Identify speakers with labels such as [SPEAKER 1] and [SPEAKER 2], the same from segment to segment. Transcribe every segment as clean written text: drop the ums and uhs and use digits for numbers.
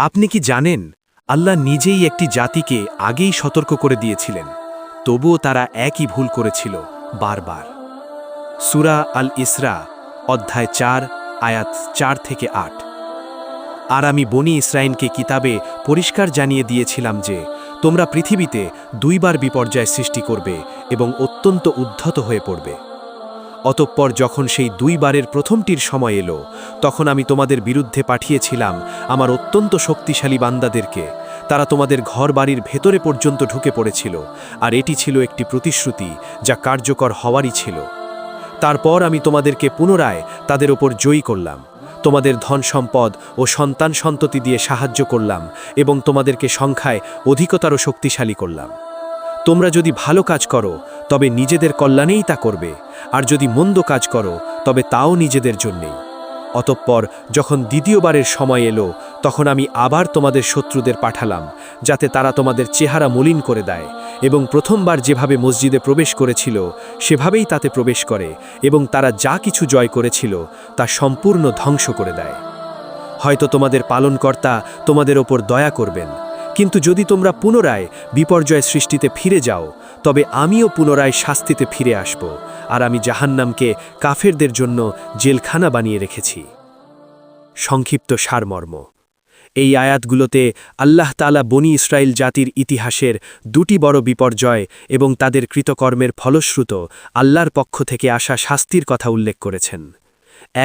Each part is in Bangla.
[SPEAKER 1] আপনি কি জানেন, আল্লাহ নিজেই একটি জাতিকে আগেই সতর্ক করে দিয়েছিলেন, তবুও তারা একই ভুল করেছিল বারবার। সূরা আল ইসরা অধ্যায় 4 আয়াত 4 থেকে 8। আর আমি বনি ইসরাঈলকে কিতাবে পরিষ্কার জানিয়ে দিয়েছিলাম যে তোমরা পৃথিবীতে দুইবার বিপর্যয় সৃষ্টি করবে এবং অত্যন্ত উদ্ধত হয়ে পড়বে। অতঃপর যখন সেই দুইবারের প্রথমটির সময় এলো, তখন আমি তোমাদের বিরুদ্ধে পাঠিয়েছিলাম আমার অত্যন্ত শক্তিশালী বান্দাদেরকে। তারা তোমাদের ঘরবাড়ির ভেতরে পর্যন্ত ঢুকে পড়েছিল, আর এটি ছিল একটি প্রতিশ্রুতি যা কার্যকর হওয়ারই ছিল। তারপর আমি তোমাদেরকে পুনরায় তাদের ওপর জয়ী করলাম, তোমাদের ধন সম্পদ ও সন্তান সন্ততি দিয়ে সাহায্য করলাম এবং তোমাদেরকে সংখ্যায় অধিকতর শক্তিশালী করলাম। তোমরা যদি ভালো কাজ করো তবে নিজেদের কল্যাণেই তা করবে, আর যদি মন্দ কাজ করো তবে তাও নিজেদের জন্যেই। অতঃপর যখন দ্বিতীয়বারের সময় এলো, তখন আমি আবার তোমাদের শত্রুদের পাঠালাম, যাতে তারা তোমাদের চেহারা মলিন করে দেয় এবং প্রথমবার যেভাবে মসজিদে প্রবেশ করেছিল সেভাবেই তাতে প্রবেশ করে এবং তারা যা কিছু জয় করেছিল তা সম্পূর্ণ ধ্বংস করে দেয়। হয়তো তোমাদের পালনকর্তা তোমাদের ওপর দয়া করবেন, কিন্তু যদি তোমরা পুনরায় বিপর্যয় সৃষ্টিতে ফিরে যাও তবে আমিও পুনরায় শাস্তিতে ফিরে আসব, আর আমি জাহান্নামকে কাফেরদের জন্য জেলখানা বানিয়ে রেখেছি। সংক্ষিপ্ত সারমর্ম: এই আয়াতগুলোতে আল্লাহ তাআলা বনি ইসরাইল জাতির ইতিহাসের দুটি বড় বিপর্যয় এবং তাদের কৃতকর্মের ফলশ্রুত আল্লাহর পক্ষ থেকে আসা শাস্তির কথা উল্লেখ করেছেন।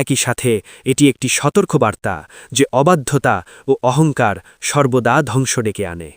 [SPEAKER 1] একই সাথে এটি একটি সতর্কবার্তা যে অবাধ্যতা ও অহংকার সর্বদা ধ্বংস ডেকে আনে।